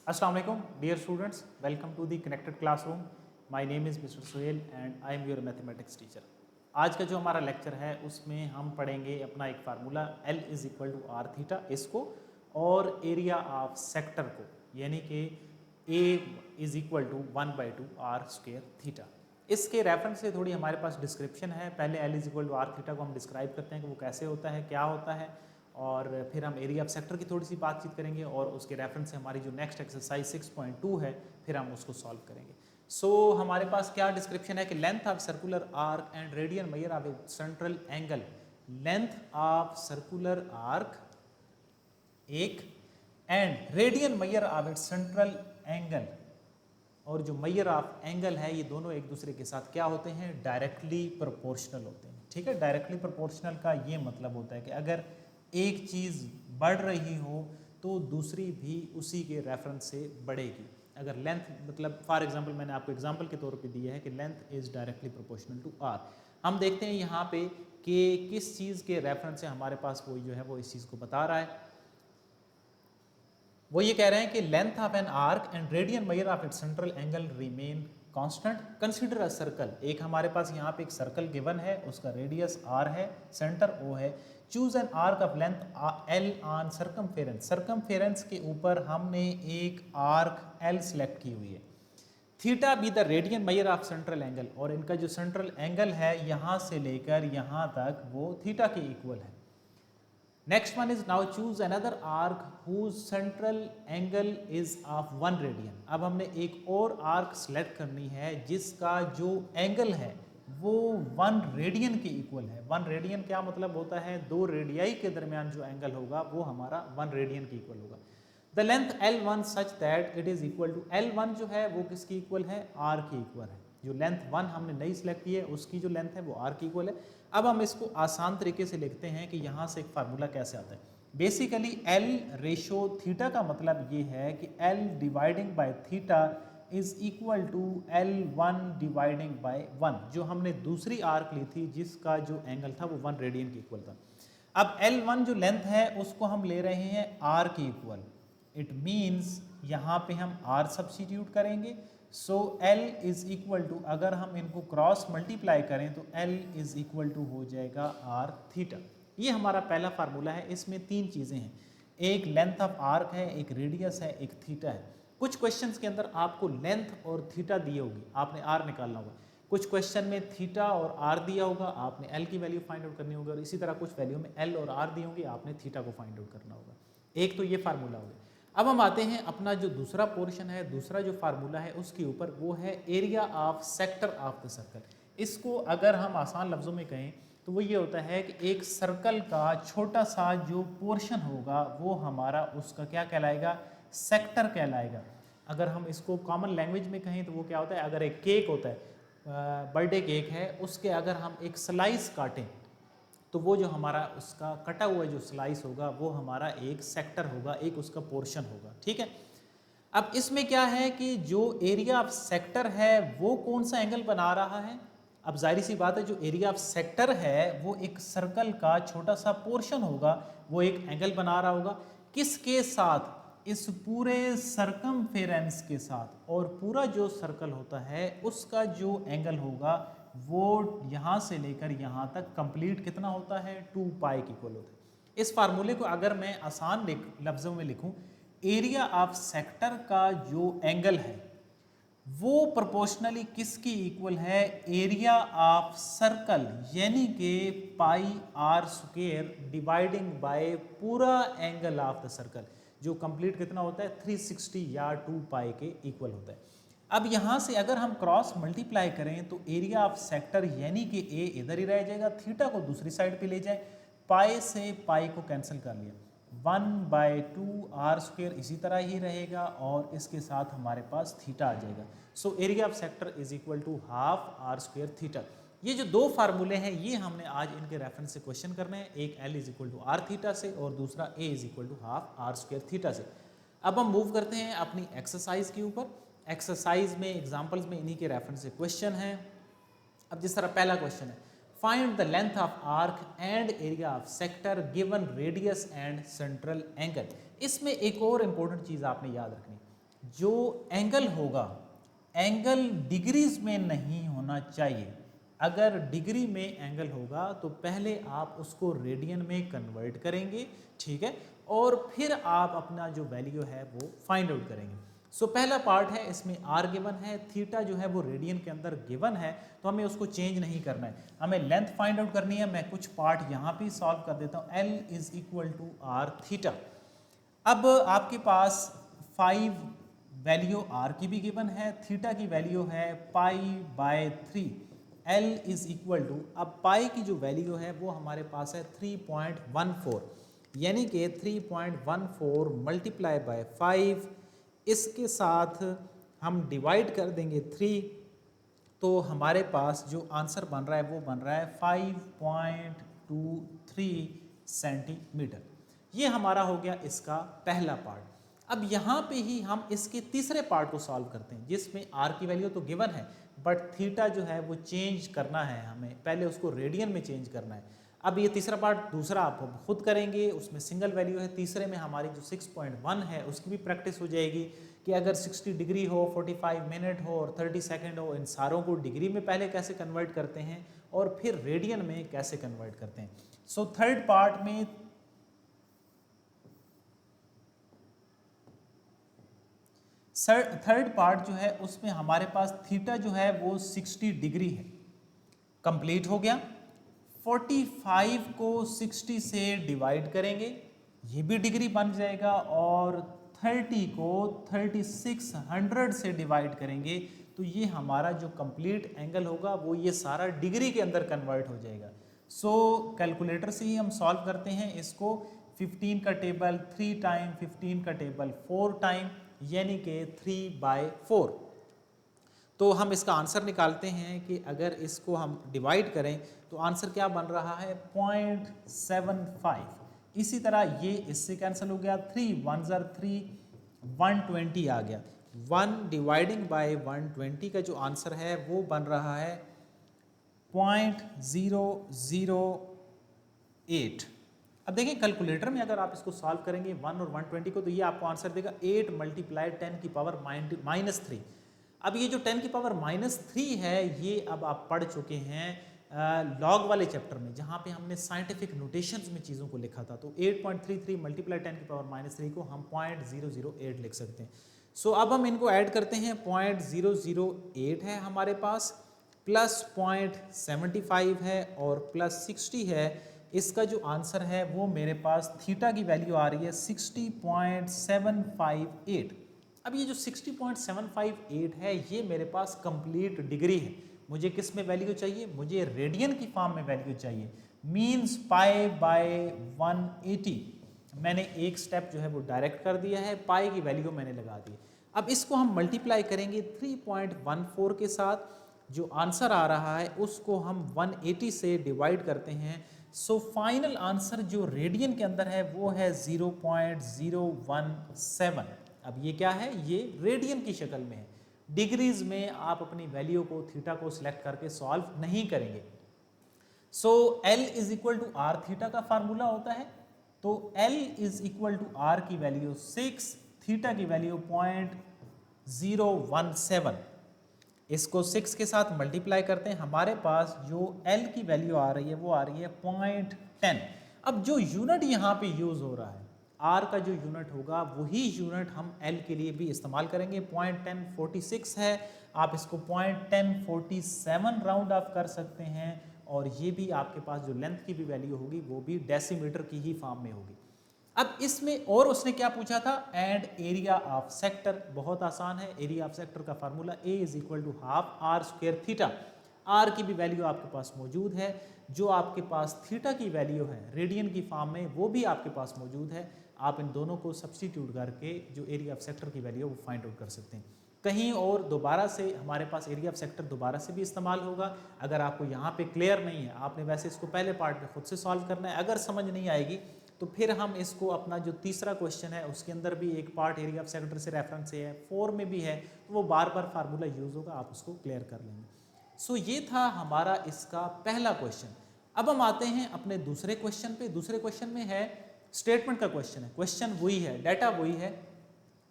Assalamu alaikum, dear students. Welcome to the connected classroom. My name is Mr. Sohail and I am your mathematics teacher. आज का जो हमारा lecture है उसमें हम पढ़ेंगे अपना एक formula L is equal to R theta इसको और एरिया ऑफ सेक्टर को यानी कि A is equal to 1/2 R square theta. इसके रेफरेंस से थोड़ी हमारे पास डिस्क्रिप्शन है। पहले L is equal to R theta को हम डिस्क्राइब करते हैं कि वो कैसे होता है, क्या होता है, और फिर हम एरिया ऑफ सेक्टर की थोड़ी सी बातचीत करेंगे और उसके रेफरेंस से हमारी जो नेक्स्ट एक्सरसाइज 6.2 है फिर हम उसको सॉल्व करेंगे। सो हमारे पास क्या डिस्क्रिप्शन है कि length of circular arc and radian measure of a central angle. Length of circular arc एक and radian measure of its central angle, और जो मेजर ऑफ एंगल है ये दोनों एक दूसरे के साथ क्या होते हैं, डायरेक्टली प्रोपोर्शनल होते हैं। ठीक है, डायरेक्टली प्रोपोर्शनल का ये मतलब होता है कि अगर एक चीज़ बढ़ रही हो तो दूसरी भी उसी के रेफरेंस से बढ़ेगी। अगर लेंथ मतलब फॉर एग्जांपल मैंने आपको एग्जांपल के तौर पे दिया है कि length is directly proportional to R. हम देखते हैं यहाँ पे कि किस चीज़ के रेफरेंस से हमारे पास वो जो है वो इस चीज़ को बता रहा है। वो ये कह रहे हैं कि length of an arc and radian measure of its central angle remain constant. Consider a circle. एक हमारे पास यहाँ पे एक सर्कल गिवन है, उसका रेडियस आर है, सेंटर ओ है। Choose an arc of length L on circumference. Circumference के ऊपर हमने एक आर्क एल सेलेक्ट की हुई है। Theta be the radian measure of central angle, और इनका जो सेंट्रल एंगल है यहाँ से लेकर यहाँ तक वो थीटा के इक्वल है। Next one is now choose another arc whose central angle is of 1 radian. अब हमने एक और आर्क सेलेक्ट करनी है जिसका जो एंगल है वो 1 रेडियन के इक्वल है। 1 रेडियन क्या मतलब होता है, दो रेडियाई के दरमियान जो एंगल होगा वो हमारा 1 रेडियन के इक्वल होगा। The length L1 such that it is equal to L1 जो है वो किसकी इक्वल है, R की इक्वल है। जो लेंथ 1 हमने नई सेलेक्ट की है उसकी जो लेंथ है वो R की इक्वल है। अब हम इसको आसान तरीके से लिखते हैं कि यहाँ से एक फार्मूला कैसे आता है। बेसिकली L रेशो थीटा का मतलब ये है कि L dividing by theta is equal to L1 dividing by 1। जो हमने दूसरी आर्क ली थी जिसका जो एंगल था वो 1 रेडियन के इक्वल था। अब L1 जो लेंथ है उसको हम ले रहे हैं R के इक्वल। इट मीन्स यहाँ पे हम R सब्स्टिट्यूट करेंगे। So L is equal to, अगर हम इनको क्रॉस मल्टीप्लाई करें तो L इज इक्वल टू हो जाएगा R थीटा। ये हमारा पहला फार्मूला है। इसमें तीन चीज़ें हैं, एक लेंथ ऑफ आर्क है, एक रेडियस है, एक थीटा है। कुछ क्वेश्चंस के अंदर आपको लेंथ और थीटा दी होगी, आपने R निकालना होगा। कुछ क्वेश्चन में थीटा और R दिया होगा, आपने L की वैल्यू फाइंड आउट करनी होगी, और इसी तरह कुछ वैल्यू में L और R दी होंगी, आपने थीटा को फाइंड आउट करना होगा। एक तो ये फार्मूला होगा। अब हम आते हैं अपना जो दूसरा पोर्शन है, दूसरा जो फार्मूला है उसके ऊपर, वो है area of sector of the circle. इसको अगर हम आसान लफ्ज़ों में कहें तो वो ये होता है कि एक सर्कल का छोटा सा जो पोर्शन होगा वो हमारा उसका क्या कहलाएगा, सेक्टर कहलाएगा। अगर हम इसको कॉमन लैंग्वेज में कहें तो वो क्या होता है, अगर एक केक होता है, बर्थडे केक है, उसके अगर हम एक स्लाइस काटें तो वो जो हमारा उसका कटा हुआ जो स्लाइस होगा वो हमारा एक सेक्टर होगा, एक उसका पोर्शन होगा। ठीक है, अब इसमें क्या है कि जो एरिया ऑफ सेक्टर है वो कौन सा एंगल बना रहा है। अब जाहिर सी बात है जो एरिया ऑफ सेक्टर है वो एक सर्कल का छोटा सा पोर्शन होगा, वो एक एंगल बना रहा होगा। किसके साथ, इस पूरे सर्कमफेरेंस के साथ, और पूरा जो सर्कल होता है उसका जो एंगल होगा वो यहाँ से लेकर यहाँ तक कंप्लीट कितना होता है, 2 पाई के इक्वल होता है। इस फार्मूले को अगर मैं आसान लफ्ज़ों में लिखूं, एरिया ऑफ सेक्टर का जो एंगल है वो प्रोपोर्शनली किसकी इक्वल है, एरिया ऑफ सर्कल यानी कि पाई आर स्क्वायर डिवाइडिंग बाय पूरा एंगल ऑफ द सर्कल, जो कंप्लीट कितना होता है 360 या 2 पाई के इक्वल होता है। अब यहाँ से अगर हम क्रॉस मल्टीप्लाई करें तो एरिया ऑफ सेक्टर यानी कि ए इधर ही रह जाएगा, थीटा को दूसरी साइड पे ले जाए, पाई से पाई को कैंसिल कर लिया, 1/2 आर स्क्वायर इसी तरह ही रहेगा, और इसके साथ हमारे पास थीटा आ जाएगा। So area of sector is equal to half R square theta. ये जो दो फार्मूले हैं ये हमने आज इनके रेफरेंस से क्वेश्चन करने हैं, एक L is equal to R theta से और दूसरा A is equal to half R square theta से। अब हम मूव करते हैं अपनी एक्सरसाइज के ऊपर। एक्सरसाइज में एग्जाम्पल्स में इन्हीं के रेफरेंस से क्वेश्चन है। अब जिस तरह पहला क्वेश्चन है, find the length of arc and area of sector given radius and central angle. इसमें एक और इंपॉर्टेंट चीज आपने याद रखनी, जो एंगल होगा, एंगल डिग्रीज में नहीं होना चाहिए। अगर डिग्री में एंगल होगा तो पहले आप उसको रेडियन में कन्वर्ट करेंगे, ठीक है, और फिर आप अपना जो वैल्यू है वो फाइंड आउट करेंगे। सो पहला पार्ट है, इसमें आर गिवन है, थीटा जो है वो रेडियन के अंदर गिवन है, तो हमें उसको चेंज नहीं करना है, हमें लेंथ फाइंड आउट करनी है। मैं कुछ पार्ट यहाँ पे सॉल्व कर देता हूँ। L is equal to R theta. अब आपके पास 5 वैल्यू आर की भी गिवन है, थीटा की वैल्यू है पाई/3। एल इज इक्वल टू, अब पाई की जो वैल्यू है वो हमारे पास है 3.14, यानी कि 3.14 मल्टीप्लाई बाय 5, इसके साथ हम डिवाइड कर देंगे 3, तो हमारे पास जो आंसर बन रहा है वो बन रहा है 5.23 सेंटीमीटर। ये हमारा हो गया इसका पहला पार्ट। अब यहाँ पे ही हम इसके तीसरे पार्ट को सॉल्व करते हैं, जिसमें आर की वैल्यू तो गिवन है, बट थीटा जो है वो चेंज करना है, हमें पहले उसको रेडियन में चेंज करना है। अब ये तीसरा पार्ट दूसरा आप खुद करेंगे, उसमें सिंगल वैल्यू है। तीसरे में हमारी जो 6.1 है उसकी भी प्रैक्टिस हो जाएगी कि अगर 60 डिग्री हो, 45 मिनट हो और 30 सेकंड हो, इन सारों को डिग्री में पहले कैसे कन्वर्ट करते हैं और फिर रेडियन में कैसे कन्वर्ट करते हैं। सो थर्ड पार्ट में थर्ड पार्ट जो है उसमें हमारे पास थीटा जो है वो 60 डिग्री है, कंप्लीट हो गया। 45 को 60 से डिवाइड करेंगे, ये भी डिग्री बन जाएगा, और 30 को 3600 से डिवाइड करेंगे, तो ये हमारा जो कंप्लीट एंगल होगा वो ये सारा डिग्री के अंदर कन्वर्ट हो जाएगा। सो कैलकुलेटर से ही हम सॉल्व करते हैं इसको। 15 का टेबल 3 टाइम, 15 का टेबल 4 टाइम, यानी कि 3/4। तो हम इसका आंसर निकालते हैं कि अगर इसको हम डिवाइड करें तो आंसर क्या बन रहा है 0.75। इसी तरह ये इससे कैंसिल हो गया, 3 1 3, 120 आ गया। 1 डिवाइडिंग बाय 120 का जो आंसर है वो बन रहा है 0.008। अब देखिए कैलकुलेटर में अगर आप इसको सॉल्व करेंगे 1 और 120 को, तो ये आपको आंसर देगा 8 × 10⁻³ अब ये जो 10⁻³ है ये अब आप पढ़ चुके हैं लॉग वाले चैप्टर में, जहाँ पे हमने साइंटिफिक नोटेशंस में चीज़ों को लिखा था। तो 8.33 × 10⁻³ को हम 0.008 लिख सकते हैं। सो अब हम इनको ऐड करते हैं, 0.008 है हमारे पास, प्लस 0.75 है और प्लस 60 है। इसका जो आंसर है वो मेरे पास थीटा की वैल्यू आ रही है 60.758। अब ये जो 60.758 है ये मेरे पास कंप्लीट डिग्री है। मुझे किस में वैल्यू चाहिए? मुझे रेडियन की फॉर्म में वैल्यू चाहिए, मीन्स π/180। मैंने एक स्टेप जो है वो डायरेक्ट कर दिया है, पाई की वैल्यू मैंने लगा दी। अब इसको हम मल्टीप्लाई करेंगे 3.14 के साथ, जो आंसर आ रहा है उसको हम 180 से डिवाइड करते हैं। सो फाइनल आंसर जो रेडियन के अंदर है वो है 0.017। अब ये क्या है? ये रेडियन की शक्ल में है, डिग्रीज में आप अपनी वैल्यू को थीटा को सिलेक्ट करके सॉल्व नहीं करेंगे। So L is equal to R theta का फार्मूला होता है, तो L is equal to R की वैल्यू 6, थीटा की वैल्यू 0.017। इसको 6 के साथ मल्टीप्लाई करते हैं, हमारे पास जो L की वैल्यू आ रही है वो आ रही है 0.10। अब जो यूनिट यहाँ पे यूज हो रहा है, R का जो यूनिट होगा वही यूनिट हम L के लिए भी इस्तेमाल करेंगे। 0.1046 है, आप इसको 0.1047 राउंड ऑफ कर सकते हैं, और ये भी आपके पास जो लेंथ की भी वैल्यू होगी वो भी डेसीमीटर की ही फॉर्म में होगी। अब इसमें और उसने क्या पूछा था? And area of sector. बहुत आसान है, एरिया ऑफ सेक्टर का formula A is equal to half R square theta. R की भी वैल्यू आपके पास मौजूद है, जो आपके पास थीटा की वैल्यू है रेडियन की फॉर्म में वो भी आपके पास मौजूद है। आप इन दोनों को सब्सटीट्यूट करके जो एरिया ऑफ सेक्टर की वैल्यू है वो फाइंड आउट कर सकते हैं। कहीं और दोबारा से हमारे पास एरिया ऑफ सेक्टर दोबारा से भी इस्तेमाल होगा। अगर आपको यहाँ पे क्लियर नहीं है, आपने वैसे इसको पहले पार्ट में खुद से सॉल्व करना है। अगर समझ नहीं आएगी तो फिर हम इसको अपना जो तीसरा क्वेश्चन है उसके अंदर भी एक पार्ट एरिया ऑफ सेक्टर से रेफरेंस से है, 4 में भी है, तो वो बार बार फार्मूला यूज होगा, आप उसको क्लियर कर लेंगे। सो ये था हमारा इसका पहला क्वेश्चन। अब हम आते हैं अपने दूसरे क्वेश्चन पे। दूसरे क्वेश्चन में है स्टेटमेंट का क्वेश्चन है, क्वेश्चन वही है, डाटा वही है,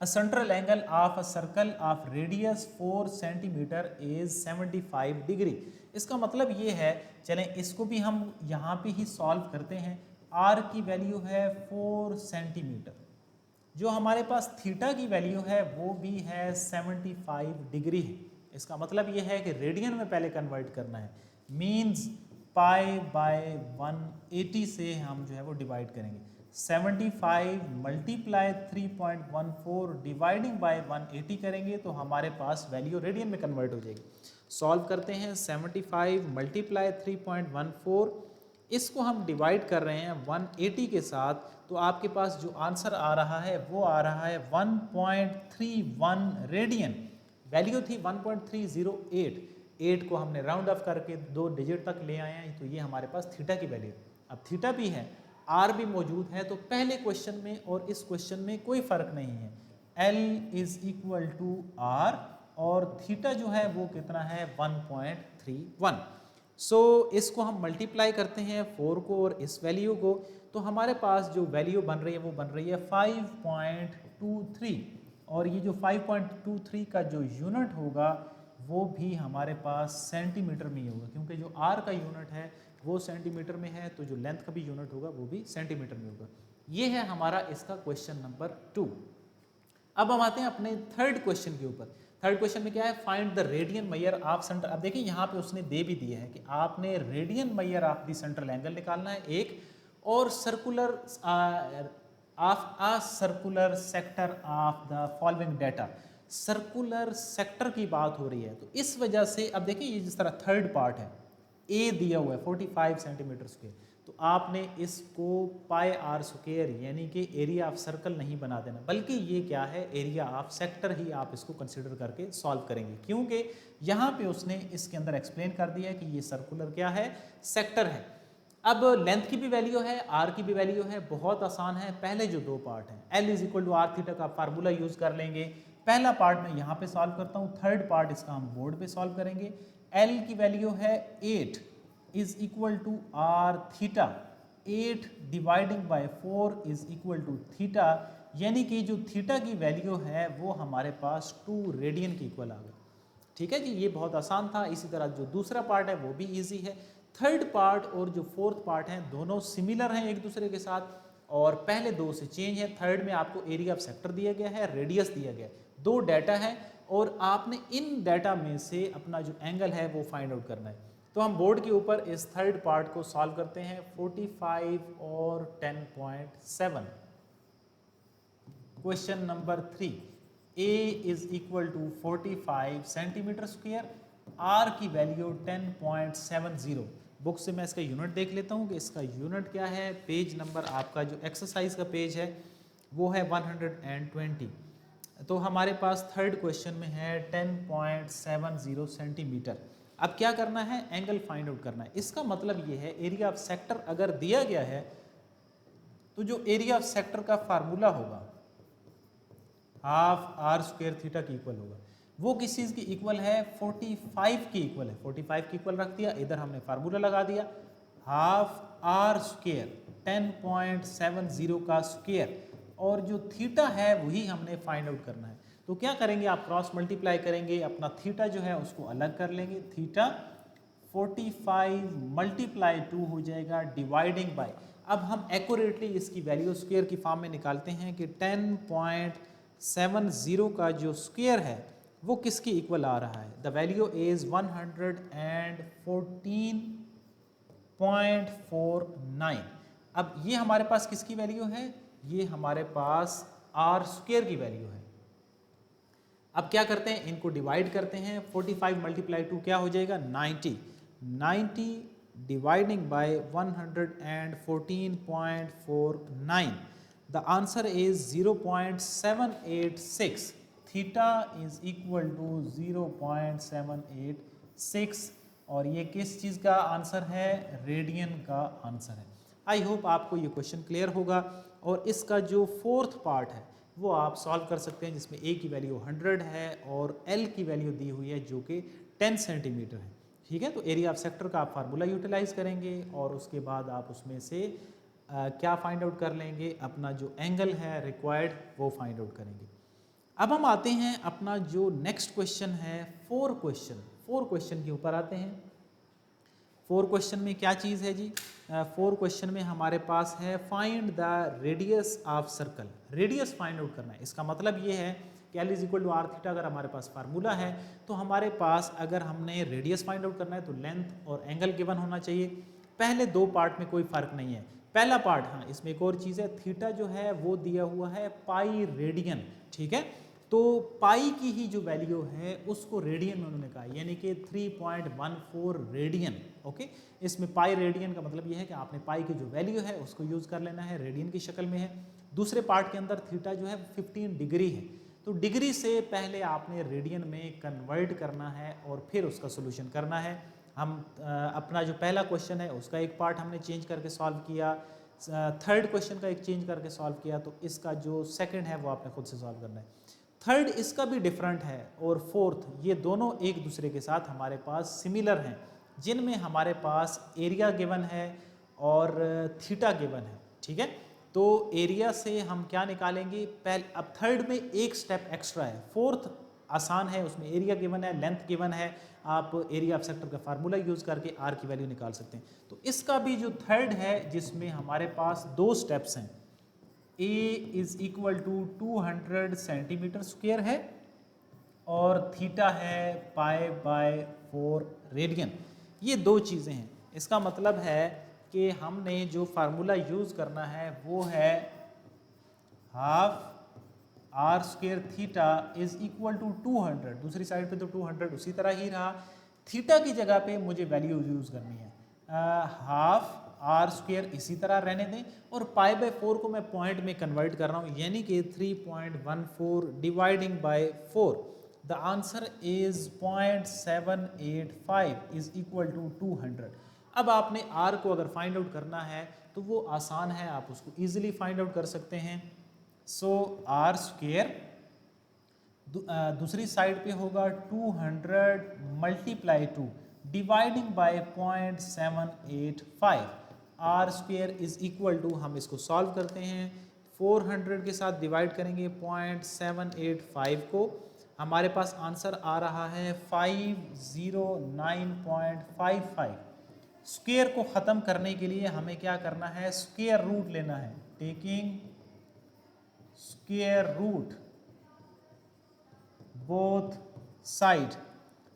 A central angle of a circle of radius 4 cm is 75 degree. इसका मतलब ये है, चलें इसको भी हम यहाँ पे ही सॉल्व करते हैं। r की वैल्यू है 4 सेंटीमीटर, जो हमारे पास थीटा की वैल्यू है वो भी है 75 डिग्री है। इसका मतलब ये है कि रेडियन में पहले कन्वर्ट करना है, मीन्स पाई बाय 180 से हम जो है वो डिवाइड करेंगे। 75 मल्टीप्लाई 3.14 डिवाइडिंग बाय 180 करेंगे तो हमारे पास वैल्यू रेडियन में कन्वर्ट हो जाएगी। सॉल्व करते हैं, 75 मल्टीप्लाई 3.14, इसको हम डिवाइड कर रहे हैं 180 के साथ, तो आपके पास जो आंसर आ रहा है वो आ रहा है 1.31 रेडियन। वैल्यू थी 1.308, 8 को हमने राउंड ऑफ करके 2 डिजिट तक ले आए हैं, तो ये हमारे पास थीटा की वैल्यू। अब थीटा भी है, आर भी मौजूद है, तो पहले क्वेश्चन में और इस क्वेश्चन में कोई फर्क नहीं है। L is equal to R और थीटा जो है वो कितना है 1.31। सो इसको हम मल्टीप्लाई करते हैं 4 को और इस वैल्यू को, तो हमारे पास जो वैल्यू बन रही है वो बन रही है 5.23, और ये जो 5.23 का जो यूनिट होगा वो भी हमारे पास सेंटीमीटर में ही होगा, क्योंकि जो आर का यूनिट है वो सेंटीमीटर में है, तो जो लेंथ का भी यूनिट होगा वो भी सेंटीमीटर में होगा। ये है हमारा इसका क्वेश्चन नंबर 2। अब हम आते हैं अपने थर्ड क्वेश्चन के ऊपर। थर्ड क्वेश्चन में क्या है, find the radian measure of centre. अब देखिए यहाँ पे उसने दे भी दिया है कि आपने radian measure of the central angle निकालना है एक, और circular of a circular sector of the following data. Circular sector की बात हो रही है, तो इस वजह से अब देखिए ये जिस तरह थर्ड पार्ट है, ए दिया हुआ है 45 सेंटीमीटर स्क्वायर, तो आपने इसको पाई आर स्क्वायर यानी कि एरिया ऑफ सर्कल नहीं बना देना, बल्कि ये क्या है, एरिया ऑफ सेक्टर ही आप इसको कंसिडर करके सॉल्व करेंगे, क्योंकि यहाँ पे उसने इसके अंदर एक्सप्लेन कर दिया है कि ये सर्कुलर क्या है, सेक्टर है। अब लेंथ की भी वैल्यू है, आर की भी वैल्यू है, बहुत आसान है। पहले जो 2 पार्ट हैं, L is equal to R theta का फार्मूला यूज कर लेंगे। पहला पार्ट मैं यहाँ पे सॉल्व करता हूँ, थर्ड पार्ट इसका हम बोर्ड पे सॉल्व करेंगे। एल की वैल्यू है 8 is equal to R theta, 8 dividing by 4 is equal to theta, यानी कि जो थीटा की वैल्यू है वो हमारे पास 2 रेडियन के इक्वल आ गया। ठीक है जी, ये बहुत आसान था। इसी तरह जो दूसरा पार्ट है वो भी इजी है। थर्ड पार्ट और जो फोर्थ पार्ट है दोनों सिमिलर हैं एक दूसरे के साथ, और पहले 2 से चेंज है। थर्ड में आपको एरिया ऑफ सेक्टर दिया गया है, रेडियस दिया गया है, 2 डाटा है, और आपने इन डाटा में से अपना जो एंगल है वो फाइंड आउट करना है। तो हम बोर्ड के ऊपर इस थर्ड पार्ट को सॉल्व करते हैं। 45 और 10.7, question number 3, A is equal to 45 centimetre square, R की वैल्यू 10.70। बुक से मैं इसका यूनिट देख लेता हूँ कि इसका यूनिट क्या है। पेज नंबर आपका जो एक्सरसाइज का पेज है वो है 120। तो हमारे पास थर्ड क्वेश्चन में है 10.70 सेंटीमीटर। अब क्या करना है, एंगल फाइंड आउट करना है। इसका मतलब ये है, एरिया ऑफ सेक्टर अगर दिया गया है तो जो एरिया ऑफ सेक्टर का फार्मूला होगा हाफ आर स्क्वायर थीटा की इक्वल होगा, वो किस चीज़ की इक्वल है, 45 की इक्वल है। 45 की इक्वल रख दिया, इधर हमने फार्मूला लगा दिया, हाफ आर स्क्वायर 10.70 का स्क्वायर, और जो थीटा है वही हमने फाइंड आउट करना है। तो क्या करेंगे, आप क्रॉस मल्टीप्लाई करेंगे, अपना थीटा जो है उसको अलग कर लेंगे। थीटा 45 मल्टीप्लाई 2 हो जाएगा डिवाइडिंग बाय, अब हम एक्यूरेटली इसकी वैल्यू स्क्वायर की फॉर्म में निकालते हैं कि 10.70 का जो स्क्वायर है वो किसकी इक्वल आ रहा है। The value is 114.49। अब ये हमारे पास किसकी वैल्यू है, ये हमारे पास आर स्क्वायर की वैल्यू है। अब क्या करते हैं, इनको डिवाइड करते हैं। 45 मल्टीप्लाई 2 क्या हो जाएगा, 90। 90 dividing by 114.49, the answer is 0.786। Theta is equal to 0.786, और ये किस चीज़ का आंसर है, रेडियन का आंसर है। आई होप आपको ये क्वेश्चन क्लियर होगा। और इसका जो फोर्थ पार्ट है वो आप सॉल्व कर सकते हैं, जिसमें ए की वैल्यू 100 है और एल की वैल्यू दी हुई है जो कि 10 सेंटीमीटर है। ठीक है, तो एरिया ऑफ सेक्टर का आप फार्मूला यूटिलाइज करेंगे और उसके बाद आप उसमें से क्या फाइंड आउट कर लेंगे, अपना जो एंगल है रिक्वायर्ड वो फाइंड आउट करेंगे। अब हम आते हैं अपना जो नेक्स्ट क्वेश्चन है 4 क्वेश्चन के ऊपर आते हैं। 4 क्वेश्चन में क्या चीज़ है जी? 4 क्वेश्चन में हमारे पास है find the radius of circle. Radius find out करना है। इसका मतलब ये है कि L is equal to R theta अगर हमारे पास फार्मूला है तो हमारे पास अगर हमने रेडियस फाइंड आउट करना है तो लेंथ और एंगल गिवन होना चाहिए। पहले 2 पार्ट में कोई फर्क नहीं है। पहला पार्ट, हाँ इसमें एक और चीज़ है, थीटा जो है वो दिया हुआ है पाई रेडियन, ठीक है। तो पाई की ही जो वैल्यू है उसको रेडियन में उन्होंने कहा, यानी कि 3.14 रेडियन। ओके, इसमें पाई रेडियन का मतलब ये है कि आपने पाई की जो वैल्यू है उसको यूज़ कर लेना है, रेडियन की शक्ल में है। दूसरे पार्ट के अंदर थीटा जो है 15 डिग्री है, तो डिग्री से पहले आपने रेडियन में कन्वर्ट करना है और फिर उसका सोल्यूशन करना है। हम अपना जो पहला क्वेश्चन है उसका एक पार्ट हमने चेंज करके सॉल्व किया, थर्ड क्वेश्चन का एक चेंज करके सॉल्व किया, तो इसका जो सेकंड है वो आपने खुद से सॉल्व करना है। थर्ड इसका भी डिफरेंट है और फोर्थ, ये दोनों एक दूसरे के साथ हमारे पास सिमिलर हैं, जिनमें हमारे पास एरिया गिवन है और थीटा गिवन है, ठीक है। तो एरिया से हम क्या निकालेंगे पहले, अब थर्ड में एक स्टेप एक्स्ट्रा है, फोर्थ आसान है, उसमें एरिया गिवन है, लेंथ गिवन है, आप एरिया ऑफ सेक्टर का फार्मूला यूज़ करके आर की वैल्यू निकाल सकते हैं। तो इसका भी जो थर्ड है जिसमें हमारे पास 2 स्टेप्स हैं, A is equal to 200 centimetre square है और थीटा है पाई बाय 4 रेडियन। ये 2 चीज़ें हैं। इसका मतलब है कि हमने जो फार्मूला यूज़ करना है वो है half R square theta is equal to 200, दूसरी साइड पे तो 200 उसी तरह ही रहा, थीटा की जगह पे मुझे वैल्यू यूज़ करनी है हाफ आर स्क्वेयर इसी तरह रहने दें, और पाई बाय 4 को मैं पॉइंट में कन्वर्ट कर रहा हूँ, यानी कि 3.14 dividing by 4, the answer is 0.785 is equal to 200। अब आपने आर को अगर फाइंड आउट करना है तो वो आसान है, आप उसको ईजिली फाइंड आउट कर सकते हैं। सो आर स्क्वेयर दूसरी साइड पे होगा 200 multiply 2 dividing by 0.785, R square is equal to, हम इसको सॉल्व करते हैं, 400 के साथ डिवाइड करेंगे 0.785 को, हमारे पास आंसर आ रहा है 509.55। स्क्वेयर को ख़त्म करने के लिए हमें क्या करना है, स्क्वेयर रूट लेना है, taking square root both side.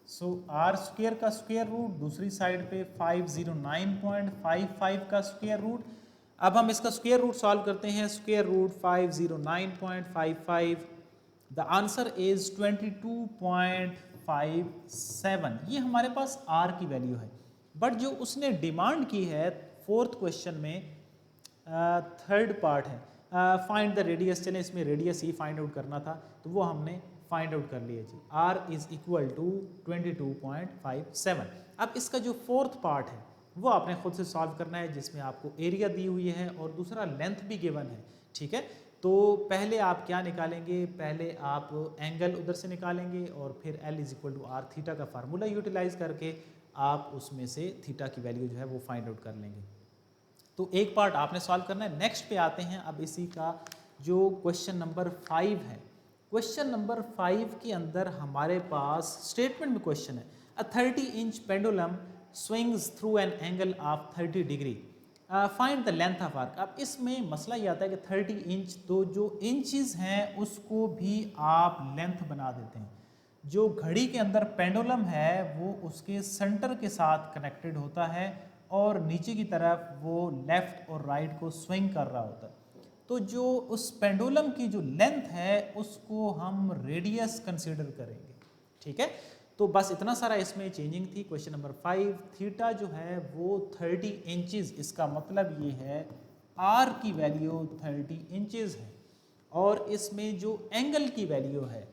So R square का स्क्वेयर रूट, दूसरी साइड पे 509.55 का स्क्वेयर रूट। अब हम इसका स्क्वेयर रूट सॉल्व करते हैं, square root 509.55, the answer is 22.57। ये हमारे पास आर की वैल्यू है, बट जो उसने डिमांड की है 4th क्वेश्चन में, थर्ड पार्ट है फाइंड द रेडियस, चलें इसमें रेडियस ही फाइंड आउट करना था तो वो हमने फाइंड आउट कर लिया जी, r इज इक्वल टू 22.57। अब इसका जो 4th पार्ट है वो आपने खुद से सॉल्व करना है, जिसमें आपको एरिया दी हुई है और दूसरा लेंथ भी गिवन है, ठीक है। तो पहले आप क्या निकालेंगे, पहले आप एंगल उधर से निकालेंगे और फिर L is equal to R theta का फार्मूला यूटिलाइज करके आप उसमें से थीटा की वैल्यू जो है वो फाइंड आउट कर लेंगे। तो एक पार्ट आपने सॉल्व करना है। नेक्स्ट पे आते हैं, अब इसी का जो क्वेश्चन नंबर 5 है, क्वेश्चन नंबर 5 के अंदर हमारे पास स्टेटमेंट में क्वेश्चन है, अ 30 inch pendulum swings through an angle of 30 degree, find the length of arc. अब इसमें मसला ये आता है कि 30 इंच, तो जो इंचेस हैं उसको भी आप लेंथ बना देते हैं। जो घड़ी के अंदर पेंडुलम है वो उसके सेंटर के साथ कनेक्टेड होता है और नीचे की तरफ वो लेफ्ट और राइट को स्विंग कर रहा होता है। तो जो उस पेंडुलम की जो लेंथ है उसको हम रेडियस कंसीडर करेंगे, ठीक है। तो बस इतना सारा इसमें चेंजिंग थी। क्वेश्चन नंबर 5, थीटा जो है वो 30 इंचेस, इसका मतलब ये है आर की वैल्यू 30 इंचेस है, और इसमें जो एंगल की वैल्यू है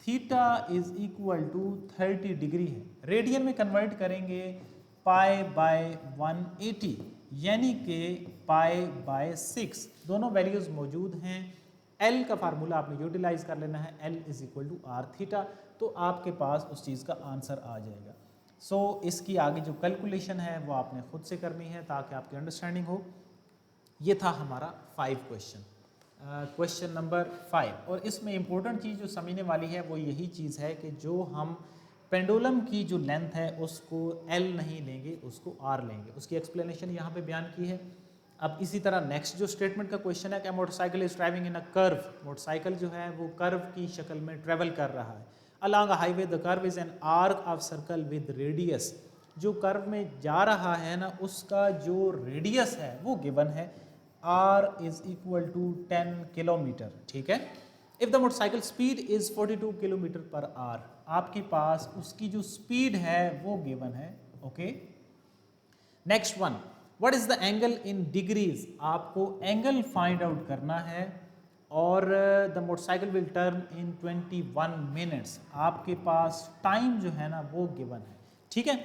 theta is equal to 30 degree है। रेडियन में कन्वर्ट करेंगे पाई बाय 180, यानी कि पाई बाय 6, दोनों वैल्यूज़ मौजूद हैं। L का फार्मूला आपने यूटिलाइज कर लेना है, L is equal to R theta, तो आपके पास उस चीज़ का आंसर आ जाएगा। सो इसकी आगे जो कैलकुलेशन है वो आपने खुद से करनी है ताकि आपकी अंडरस्टैंडिंग हो। ये था हमारा 5 क्वेश्चन। Question number 5। और इसमें इम्पोर्टेंट चीज़ जो समझने वाली है वो यही चीज़ है कि जो हम पेंडुलम की जो लेंथ है उसको L नहीं लेंगे, उसको R लेंगे। उसकी एक्सप्लेनेशन यहाँ पे बयान की है। अब इसी तरह नेक्स्ट जो स्टेटमेंट का क्वेश्चन है कि motorcycle is driving in a curve, motorcycle जो है वो कर्व की शक्ल में ट्रेवल कर रहा है along a highway, the curve is an arc of circle with radius, जो कर्व में जा रहा है ना उसका जो रेडियस है वो गिवन है, R is equal to 10 kilometre. ठीक है, if the motorcycle speed is 42 kilometre per hour, आपके पास उसकी जो स्पीड है वो गिवन है। Okay, next one, what is the angle in degrees, आपको एंगल फाइंड आउट करना है। और the motorcycle will turn in 21 minutes, आपके पास टाइम जो है ना वो गिवन है। ठीक है,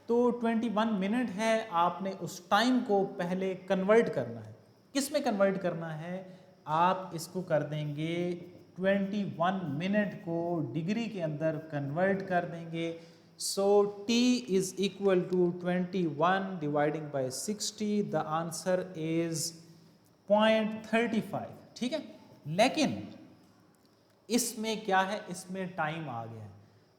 तो 21 मिनट है, आपने उस टाइम को पहले कन्वर्ट करना है। किस में कन्वर्ट करना है, आप इसको कर देंगे 21 मिनट को डिग्री के अंदर कन्वर्ट कर देंगे। So t is equal to 21 dividing by 60, the answer is 0.35। ठीक है, लेकिन इसमें क्या है, इसमें टाइम आ गया है।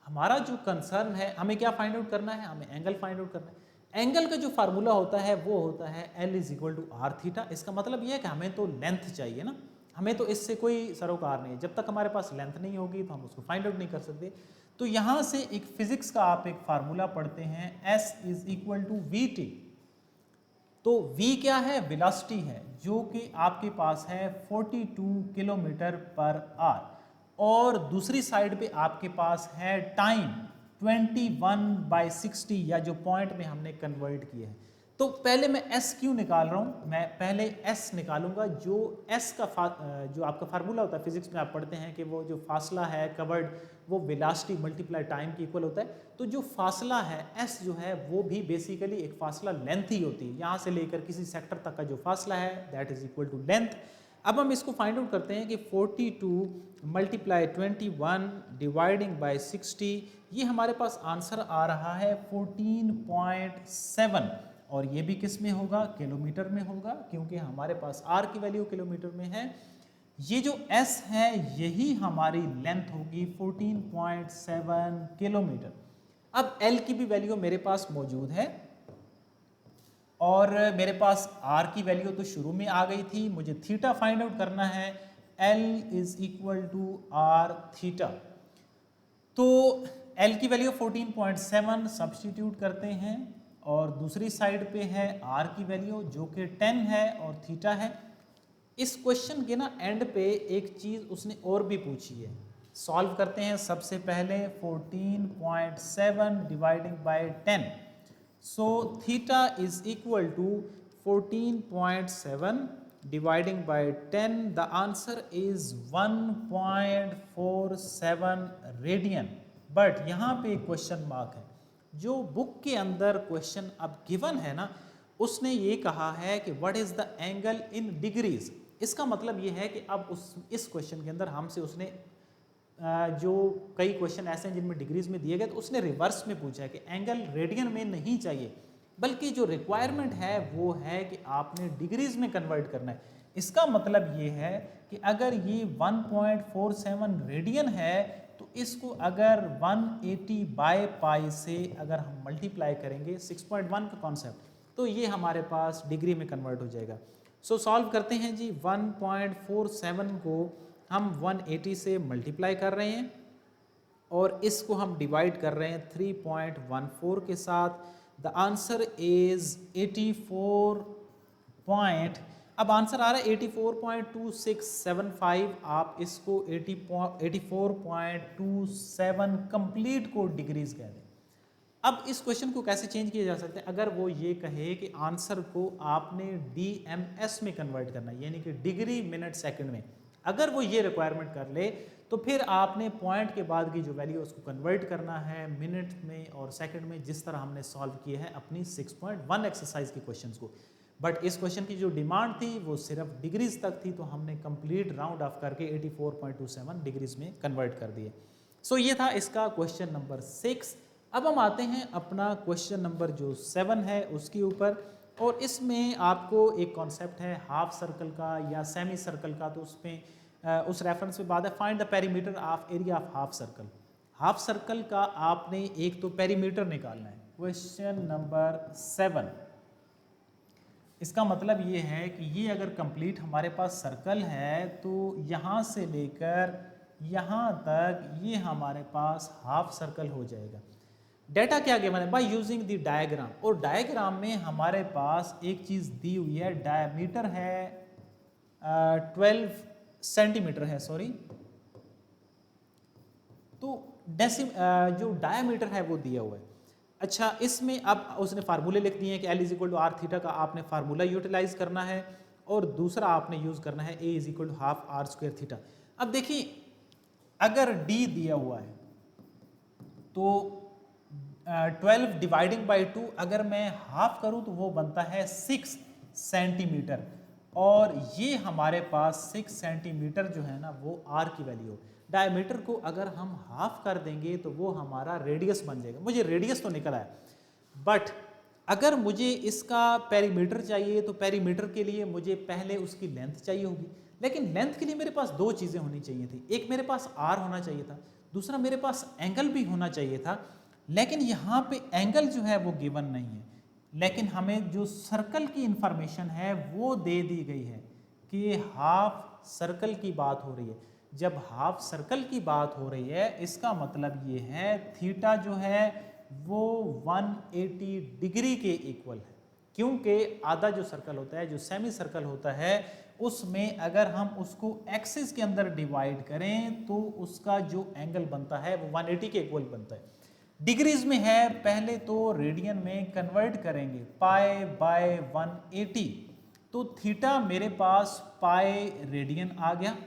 हमारा जो कंसर्न है, हमें क्या फाइंड आउट करना है, हमें एंगल फाइंड आउट करना है। एंगल का जो फार्मूला होता है वो होता है L is equal to R theta. इसका मतलब ये है कि हमें तो लेंथ चाहिए ना, हमें तो इससे कोई सरोकार नहीं है। जब तक हमारे पास लेंथ नहीं होगी तो हम उसको फाइंड आउट नहीं कर सकते। तो यहाँ से एक फिजिक्स का आप एक फार्मूला पढ़ते हैं, S is equal to V T. तो v क्या है, वेलोसिटी है, जो कि आपके पास है 42 किलोमीटर पर आवर, और दूसरी साइड पे आपके पास है टाइम 21/60, या जो पॉइंट में हमने कन्वर्ट किया है। तो पहले मैं s क्यों निकाल रहा हूँ, मैं पहले s निकालूंगा। जो s का जो आपका फार्मूला होता है फिजिक्स में, आप पढ़ते हैं कि वो जो फासला है कवर्ड, वो वेलोसिटी मल्टीप्लाई टाइम के इक्वल होता है। तो जो फासला है s जो है वो भी बेसिकली एक फासला लेंथ ही होती है। यहाँ से लेकर किसी सेक्टर तक का जो फासला है that is equal to length. अब हम इसको फाइंड आउट करते हैं कि 42 मल्टीप्लाई 21 डिवाइडिंग बाय 60, ये हमारे पास आंसर आ रहा है 14.7, और ये भी किस में होगा, किलोमीटर में होगा, क्योंकि हमारे पास r की वैल्यू किलोमीटर में है। ये जो s है यही हमारी लेंथ होगी 14.7 किलोमीटर। अब l की भी वैल्यू मेरे पास मौजूद है, और मेरे पास r की वैल्यू तो शुरू में आ गई थी, मुझे थीटा फाइंड आउट करना है, L is equal to R theta. तो L की वैल्यू 14.7 सब्स्टिट्यूट करते हैं, और दूसरी साइड पे है R की वैल्यू जो कि 10 है और थीटा है। इस क्वेश्चन के ना एंड पे एक चीज़ उसने और भी पूछी है, सॉल्व करते हैं। सबसे पहले 14.7 dividing by 10, so theta is equal to 14.7 dividing by 10, the answer is 1.47 radian. But यहाँ पे क्वेश्चन मार्क है, जो बुक के अंदर क्वेश्चन अब गिवन है ना, उसने ये कहा है कि what is the angle in degrees. इसका मतलब ये है कि अब इस क्वेश्चन के अंदर हमसे उसने जो कई क्वेश्चन ऐसे हैं जिनमें डिग्रीज में दिए गए, तो उसने रिवर्स में पूछा है कि एंगल रेडियन में नहीं चाहिए, बल्कि जो रिक्वायरमेंट है वो है कि आपने डिग्रीज में कन्वर्ट करना है। इसका मतलब ये है कि अगर ये 1.47 रेडियन है, तो इसको अगर 180 बाय पाई से अगर हम मल्टीप्लाई करेंगे 6.1 का कॉन्सेप्ट, तो ये हमारे पास डिग्री में कन्वर्ट हो जाएगा। सो सॉल्व करते हैं जी। 1.47 को हम 180 से मल्टीप्लाई कर रहे हैं, और इसको हम डिवाइड कर रहे हैं 3.14 के साथ। द आंसर इज 84 अब आंसर आ रहा है 84.2675। आप इसको 84.27 कंप्लीट को डिग्रीज कह दें। अब इस क्वेश्चन को कैसे चेंज किया जा सकता है, अगर वो ये कहे कि आंसर को आपने DMS में कन्वर्ट करना है, यानी कि डिग्री मिनट सेकंड में, अगर वो ये रिक्वायरमेंट कर ले, तो फिर आपने पॉइंट के बाद की जो वैल्यू उसको कन्वर्ट करना है मिनट में और सेकंड में, जिस तरह हमने सॉल्व किए हैं अपनी 6.1 एक्सरसाइज के क्वेश्चंस को। बट इस क्वेश्चन की जो डिमांड थी वो सिर्फ डिग्रीज तक थी, तो हमने कंप्लीट राउंड ऑफ करके 84.27 डिग्रीज में कन्वर्ट कर दिए। सो ये था इसका क्वेश्चन नंबर 6। अब हम आते हैं अपना क्वेश्चन नंबर जो 7 है उसके ऊपर। और इसमें आपको एक कॉन्सेप्ट है हाफ सर्कल का या सेमी सर्कल का, तो उसमें उस रेफरेंस में बात है find the perimeter of area of half circle. Half circle का आपने एक तो पेरीमीटर निकालना है। क्वेश्चन नंबर 7, इसका मतलब ये है कि ये अगर कंप्लीट हमारे पास सर्कल है तो यहाँ से लेकर यहाँ तक ये हमारे पास हाफ सर्कल हो जाएगा। डेटा क्या गिवन है? बाय यूजिंग द डायग्राम, और डायग्राम में हमारे पास एक चीज़ दी हुई है, डायमीटर है 12 सेंटीमीटर है, सॉरी, तो जो डायमीटर है वो दिया हुआ है। अच्छा, इसमें अब उसने फार्मूले लिख दिए हैं कि L is equal to R theta का आपने फार्मूला यूटिलाइज करना है, और दूसरा आपने यूज करना है A is equal to half R square theta. अब देखिए, अगर D दिया हुआ है तो 12 डिवाइडिंग बाई 2 अगर मैं हाफ करूं तो वो बनता है 6 सेंटीमीटर, और ये हमारे पास 6 सेंटीमीटर जो है ना वो आर की वैल्यू। डायमीटर को अगर हम हाफ कर देंगे तो वो हमारा रेडियस बन जाएगा। मुझे रेडियस तो निकल आया, बट अगर मुझे इसका पेरीमीटर चाहिए तो पेरीमीटर के लिए मुझे पहले उसकी लेंथ चाहिए होगी, लेकिन लेंथ के लिए मेरे पास दो चीज़ें होनी चाहिए थी। एक मेरे पास आर होना चाहिए था, दूसरा मेरे पास एंगल भी होना चाहिए था, लेकिन यहाँ पे एंगल जो है वो गिवन नहीं है। लेकिन हमें जो सर्कल की इंफॉर्मेशन है वो दे दी गई है कि हाफ सर्कल की बात हो रही है। जब हाफ सर्कल की बात हो रही है इसका मतलब ये है थीटा जो है वो 180 डिग्री के इक्वल है, क्योंकि आधा जो सर्कल होता है, जो सेमी सर्कल होता है, उसमें अगर हम उसको एक्सिस के अंदर डिवाइड करें तो उसका जो एंगल बनता है वो 180 के इक्वल बनता है। डिग्रीज में है, पहले तो रेडियन में कन्वर्ट करेंगे, पाई बाय 180, तो थीटा मेरे पास पाई रेडियन आ गया।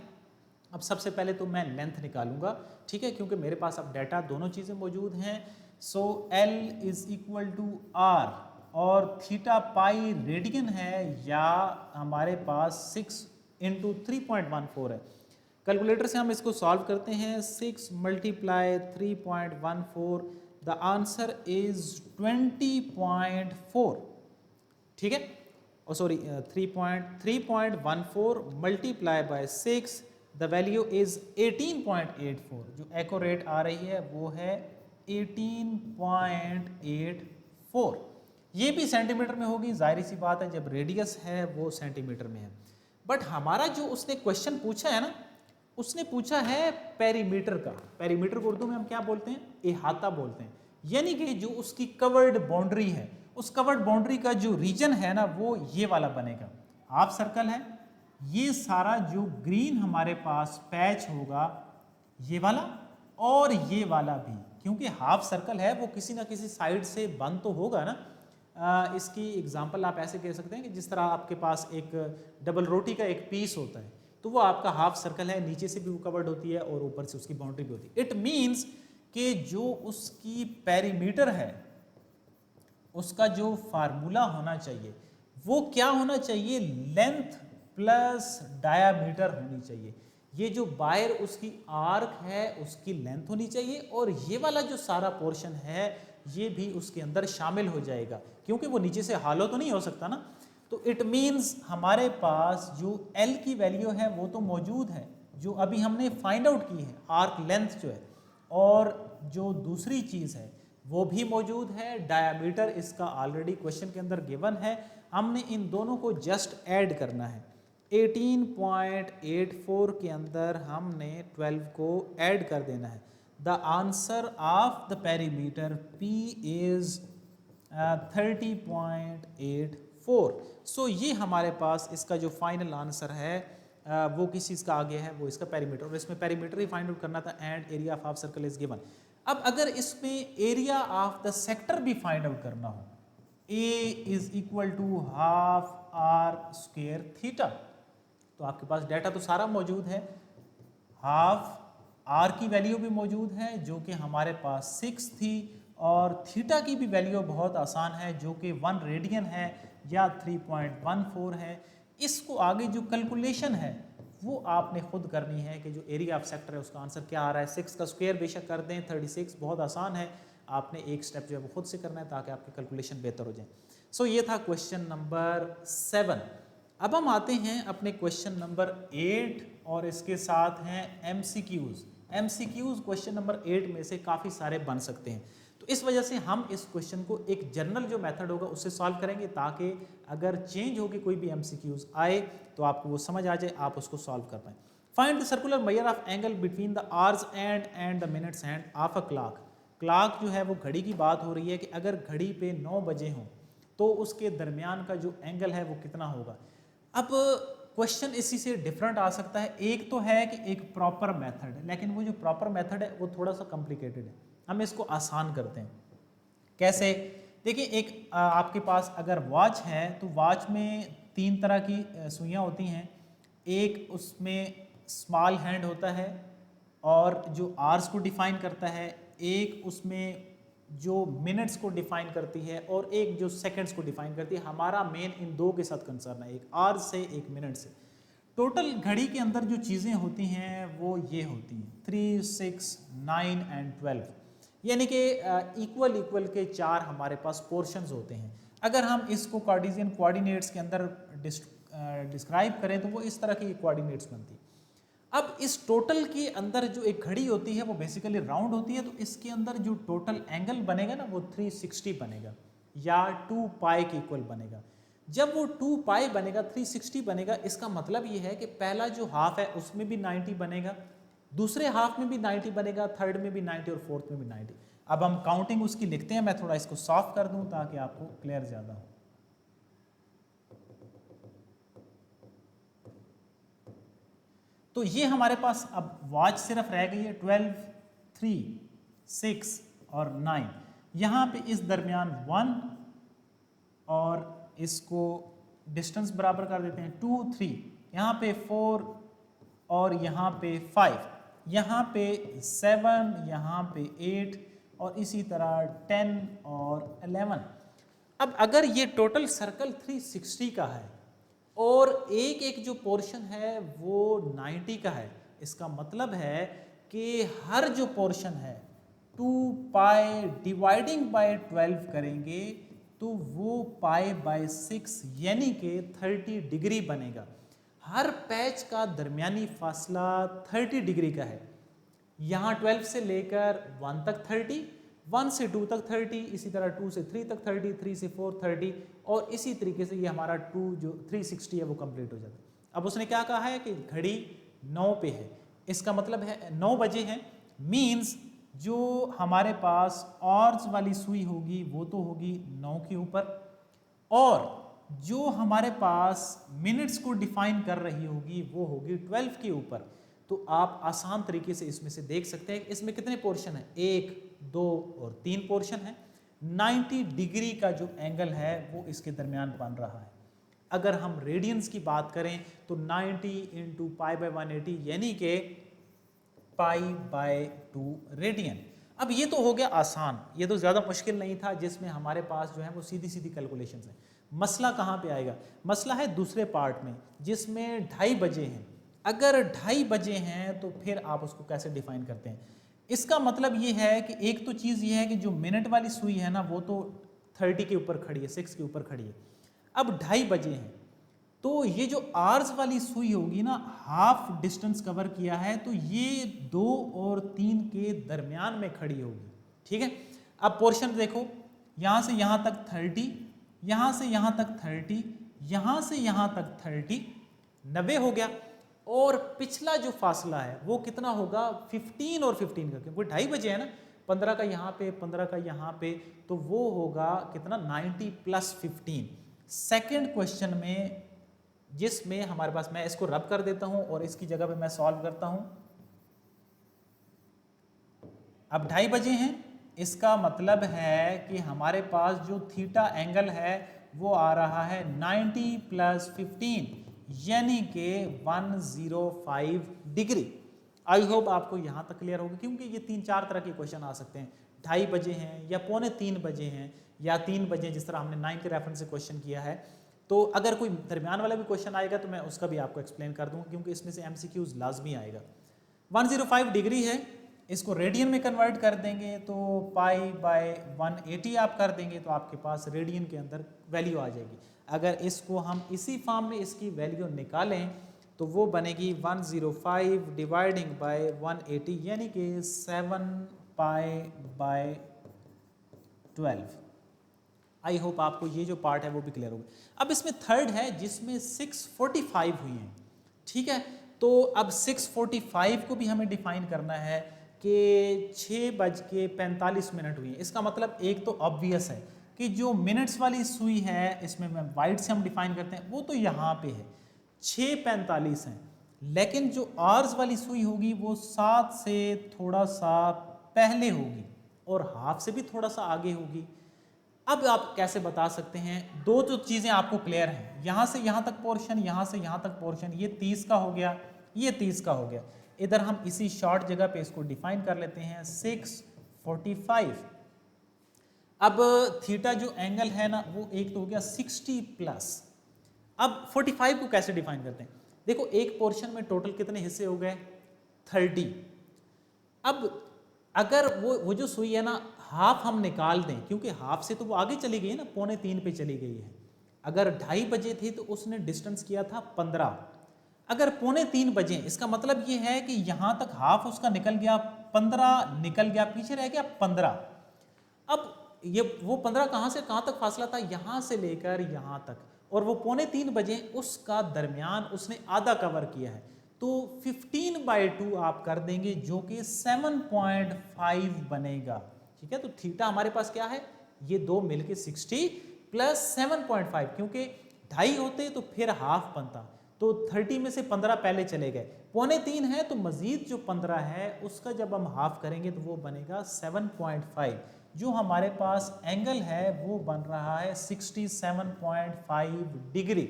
अब सबसे पहले तो मैं लेंथ निकालूंगा, ठीक है, क्योंकि मेरे पास अब डाटा दोनों चीज़ें मौजूद हैं। So L is equal to R, और थीटा पाई रेडियन है, या हमारे पास 6 इंटू 3.14 है। कैलकुलेटर से हम इसको सॉल्व करते हैं। 6 मल्टीप्लाई 3.14, द आंसर इज 20.4, ठीक है, और sorry 3.14 multiply by 6, the value is 18.84, जो एक्यूरेट आ रही है वो है 18.84। ये भी सेंटीमीटर में होगी, जाहिर सी बात है, जब रेडियस है वो सेंटीमीटर में है। बट हमारा जो उसने क्वेश्चन पूछा है ना, उसने पूछा है पेरीमीटर का। पेरीमीटर को उर्दू में हम क्या बोलते हैं? इहाता बोलते हैं, यानी कि जो उसकी कवर्ड बाउंड्री है, उस कवर्ड बाउंड्री का जो रीजन है ना वो ये वाला बनेगा। हाफ सर्कल है, ये सारा जो ग्रीन हमारे पास पैच होगा ये वाला और ये वाला भी, क्योंकि हाफ सर्कल है वो किसी ना किसी साइड से बंद तो होगा ना। इसकी एग्जांपल आप ऐसे कह सकते हैं कि जिस तरह आपके पास एक डबल रोटी का एक पीस होता है तो वो आपका हाफ सर्कल है, नीचे से भी वो कवर्ड होती है और ऊपर से उसकी बाउंड्री भी होती है। इट मीन्स कि जो उसकी पेरीमीटर है उसका जो फार्मूला होना चाहिए वो क्या होना चाहिए? लेंथ प्लस डायामीटर होनी चाहिए। ये जो बाहर उसकी आर्क है उसकी लेंथ होनी चाहिए, और ये वाला जो सारा पोर्शन है ये भी उसके अंदर शामिल हो जाएगा, क्योंकि वो नीचे से हालो तो नहीं हो सकता ना। तो इट मीन्स हमारे पास जो L की वैल्यू है वो तो मौजूद है, जो अभी हमने फाइंड आउट की है, आर्क लेंथ जो है, और जो दूसरी चीज़ है वो भी मौजूद है, डायामीटर इसका ऑलरेडी क्वेश्चन के अंदर गिवन है। हमने इन दोनों को जस्ट ऐड करना है। 18.84 के अंदर हमने 12 को ऐड कर देना है। The answer of the perimeter P is 30.84। सो ये हमारे पास इसका जो फाइनल आंसर है वो किस चीज़ का आ गया है? वो इसका पेरीमीटर, और इसमें पेरीमीटर ही फाइंड आउट करना था, and area of half circle is given. अब अगर इसमें एरिया ऑफ द सेक्टर भी फाइंड आउट करना हो, A is equal to half R square theta, तो आपके पास डाटा तो सारा मौजूद है। हाफ आर की वैल्यू भी मौजूद है जो कि हमारे पास 6 थी, और थीटा की भी वैल्यू बहुत आसान है जो कि 1 रेडियन है या 3.14 है। इसको आगे जो कैलकुलेशन है वो आपने खुद करनी है कि जो एरिया ऑफ सेक्टर है उसका आंसर क्या आ रहा है। 6 का स्क्वायर बेशक कर दें, 36 बहुत आसान है, आपने एक स्टेप जो है वो खुद से करना है ताकि आपकी कैलकुलेशन बेहतर हो जाए। सो ये था क्वेश्चन नंबर 7। अब हम आते हैं अपने क्वेश्चन नंबर 8 और इसके साथ हैं MCQs। MCQs क्वेश्चन नंबर 8 में से काफ़ी सारे बन सकते हैं, तो इस वजह से हम इस क्वेश्चन को एक जनरल जो मेथड होगा उससे सॉल्व करेंगे, ताकि अगर चेंज होगी कोई भी MCQs आए तो आपको वो समझ आ जाए, आप उसको सॉल्व कर पाएँ। Find the circular measure of angle between the hours and the minutes hand of a clock. Clock जो है वो घड़ी की बात हो रही है कि अगर घड़ी पे 9 बजे हों तो उसके दरमियान का जो एंगल है वो कितना होगा। अब क्वेश्चन इसी से डिफरेंट आ सकता है। एक तो है कि एक प्रॉपर मेथड है, लेकिन वो जो प्रॉपर मेथड है वो थोड़ा सा कॉम्प्लिकेटेड है। हम इसको आसान करते हैं। कैसे? देखिए, एक आपके पास अगर वॉच है तो वॉच में 3 तरह की सुइयाँ होती हैं। एक उसमें स्मॉल हैंड होता है और जो आवर्स को डिफाइन करता है, एक उसमें जो मिनट्स को डिफाइन करती है और एक जो सेकंड्स को डिफाइन करती है। हमारा मेन इन दो के साथ कंसर्न है, एक आवर्स से एक मिनट से। टोटल घड़ी के अंदर जो चीज़ें होती हैं वो ये होती हैं 3, 6, 9 एंड 12, यानी कि इक्वल के 4 हमारे पास पोर्शंस होते हैं। अगर हम इसको कार्टेशियन कोऑर्डिनेट्स के अंदर डिस्क्राइब करें तो वो इस तरह की कोऑर्डिनेट्स बनती है। अब इस टोटल के अंदर जो एक घड़ी होती है वो बेसिकली राउंड होती है, तो इसके अंदर जो टोटल एंगल बनेगा ना वो 360 बनेगा या 2 पाई के इक्वल बनेगा। जब वो 2 पाई बनेगा, 360 बनेगा, इसका मतलब ये है कि पहला जो हाफ है उसमें भी 90 बनेगा, दूसरे हाफ में भी 90 बनेगा, थर्ड में भी 90 और फोर्थ में भी 90। अब हम काउंटिंग उसकी लिखते हैं, मैं थोड़ा इसको सॉफ्ट कर दूं ताकि आपको क्लियर ज़्यादा हो। तो ये हमारे पास अब वॉच सिर्फ रह गई है 12, 3, 6 और 9। यहाँ पे इस दरमियान 1 और इसको डिस्टेंस बराबर कर देते हैं 2, 3, यहाँ पे 4 और यहाँ पे 5, यहाँ पे 7, यहाँ पे 8 और इसी तरह 10 और 11। अब अगर ये टोटल सर्कल 360 का है और एक एक जो पोर्शन है वो 90 का है, इसका मतलब है कि हर जो पोर्शन है 2 पाई डिवाइडिंग बाय 12 करेंगे तो वो पाई बाय 6 यानी कि 30 डिग्री बनेगा। हर पैच का दरमियानी फासला 30 डिग्री का है। यहाँ 12 से लेकर 1 तक 30, 1 से 2 तक 30, इसी तरह 2 से 3 तक 30, 3 से 4 30 और इसी तरीके से ये हमारा 2 जो 360 है वो कंप्लीट हो जाता है। अब उसने क्या कहा है कि घड़ी 9 पे है, इसका मतलब है 9 बजे है, मीन्स जो हमारे पास ऑर्स वाली सुई होगी वो तो होगी 9 के ऊपर, और जो हमारे पास मिनट्स को डिफाइन कर रही होगी वो होगी 12 के ऊपर। तो आप आसान तरीके से इसमें से देख सकते हैं इसमें कितने पोर्शन है, 1, 2 और 3 पोर्शन है। 90 डिग्री का जो एंगल है वो इसके दरमियान बन रहा है। अगर हम रेडियंस की बात करें तो 90 इंटू पाई बाय 180 यानी कि पाई बाय 2 रेडियन। अब ये तो हो गया आसान, ये तो ज़्यादा मुश्किल नहीं था, जिसमें हमारे पास जो है वो सीधी सीधी कैलकुलेशंस है। मसला कहाँ पे आएगा? मसला है दूसरे पार्ट में जिसमें 2:30 बजे हैं। अगर 2:30 बजे हैं तो फिर आप उसको कैसे डिफाइन करते हैं? इसका मतलब ये है कि एक तो चीज़ ये है कि जो मिनट वाली सुई है ना वो तो 30 के ऊपर खड़ी है, 6 के ऊपर खड़ी है। अब 2:30 बजे हैं तो ये जो आर्स वाली सुई होगी ना, हाफ डिस्टेंस कवर किया है तो ये 2 और 3 के दरमियान में खड़ी होगी। ठीक है, अब पोर्शन देखो, यहाँ से यहाँ तक 30, यहाँ से यहाँ तक 30, यहाँ से यहाँ तक 30, 90 हो गया। और पिछला जो फासला है वो कितना होगा? 15 और 15 का, क्योंकि 2:30 बजे है ना, 15 का यहाँ पे, 15 का यहाँ पे, तो वो होगा कितना? 90 प्लस 15। सेकेंड क्वेश्चन में जिसमें हमारे पास, मैं इसको रब कर देता हूं और इसकी जगह पे मैं सॉल्व करता हूं। अब 2:30 बजे हैं, इसका मतलब है कि हमारे पास जो थीटा एंगल है वो आ रहा है 90 प्लस 15 यानी कि 105 डिग्री। आई होप आपको यहां तक क्लियर होगा, क्योंकि ये 3-4 तरह के क्वेश्चन आ सकते हैं। 2:30 बजे हैं या 2:45 बजे हैं या 3 बजे, जिस तरह हमने 9 के रेफरेंस से क्वेश्चन किया है। तो अगर कोई दरमियान वाला भी क्वेश्चन आएगा तो मैं उसका भी आपको एक्सप्लेन कर दूंगा, क्योंकि इसमें से MCQs लाजमी आएगा। 105 डिग्री है इसको रेडियन में कन्वर्ट कर देंगे तो पाई बाय 180 आप कर देंगे तो आपके पास रेडियन के अंदर वैल्यू आ जाएगी। अगर इसको हम इसी फॉर्म में इसकी वैल्यू निकालें तो वो बनेगी 105 डिवाइडिंग बाय 180 यानी कि 7 पाई बाय 12। आई होप आपको ये जो पार्ट है वो भी क्लियर होगा। अब इसमें थर्ड है जिसमें 645 हुई हैं, ठीक है। तो अब 645 को भी हमें डिफाइन करना है कि 6:45 हुई है। इसका मतलब एक तो ऑब्वियस है कि जो मिनट्स वाली सुई है इसमें मैं वाइट से हम डिफाइन करते हैं वो तो यहाँ पे है 6:45 है, लेकिन जो आवर्स वाली सुई होगी वो 7 से थोड़ा सा पहले होगी और हाफ से भी थोड़ा सा आगे होगी। अब आप कैसे बता सकते हैं? दो जो चीज़ें आपको क्लियर हैं, यहाँ से यहाँ तक पोर्शन, यहाँ से यहाँ तक पोर्शन, ये 30 का हो गया, ये 30 का हो गया। इधर हम इसी शॉर्ट जगह पे इसको डिफाइन कर लेते हैं 645। अब थीटा जो एंगल है ना वो एक तो हो गया 60 प्लस। अब 45 को कैसे डिफाइन करते हैं? देखो एक पोर्शन में टोटल कितने हिस्से हो गए? 30। अब अगर वो जो सुई है ना हाफ हम निकाल दें, क्योंकि हाफ से तो वो आगे चली गई है ना, 2:45 पे चली गई है। अगर 2:30 बजे थी तो उसने डिस्टेंस किया था 15। अगर 2:45 बजे, इसका मतलब ये है कि यहाँ तक हाफ उसका निकल गया, 15 निकल गया, पीछे रह गया 15। अब ये वो 15 कहाँ से कहाँ तक फासला था? यहाँ से लेकर यहाँ तक, और वो 2:45 बजे उसका दरमियान उसने आधा कवर किया है। तो 15/2 आप कर देंगे जो कि 7.5 बनेगा, ठीक है। तो थीटा हमारे पास क्या है? ये दो मिलके 60 प्लस 7.5, क्योंकि 2.5 होते तो फिर हाफ बनता, तो 30 में से 15 पहले चले गए, 2:45 है तो मजीद जो 15 है उसका जब हम हाफ करेंगे तो वो बनेगा 7.5। जो हमारे पास एंगल है वो बन रहा है 67.5 डिग्री,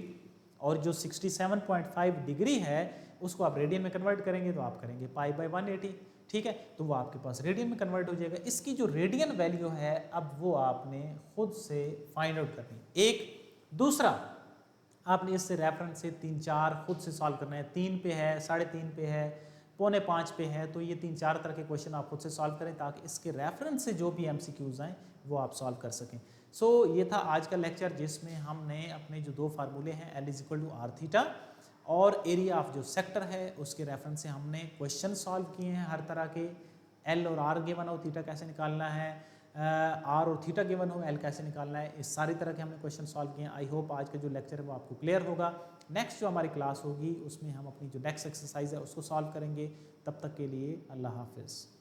और जो 67.5 डिग्री है उसको आप रेडियन में कन्वर्ट करेंगे तो आप करेंगे पाई बाय 180, ठीक है। तो वो आपके पास रेडियन में कन्वर्ट हो जाएगा। इसकी जो रेडियन वैल्यू है अब वो आपने खुद से फाइंड आउट करनी है। एक दूसरा आपने इससे रेफरेंस से 3-4 खुद से सॉल्व करना है। 3 पे है, 3.5 पे है, 4.25 पे है, तो ये 3-4 तरह के क्वेश्चन आप खुद से सॉल्व करें ताकि इसके रेफरेंस से जो भी एमसीक्यूज आए वो आप सॉल्व कर सकें। सो ये था आज का लेक्चर जिसमें हमने अपने जो दो फार्मूले हैं L=r θ और एरिया ऑफ जो सेक्टर है उसके रेफरेंस से हमने क्वेश्चन सॉल्व किए हैं हर तरह के। L और R गिवन हो, थीटा कैसे निकालना है, R और थीटा गिवन हो, L कैसे निकालना है, इस सारी तरह के हमने क्वेश्चन सॉल्व किए हैं। आई होप आज का जो लेक्चर है वो आपको क्लियर होगा। नेक्स्ट जो हमारी क्लास होगी उसमें हम अपनी जो नेक्स्ट एक्सरसाइज है उसको सॉल्व करेंगे। तब तक के लिए अल्लाह हाफिज़।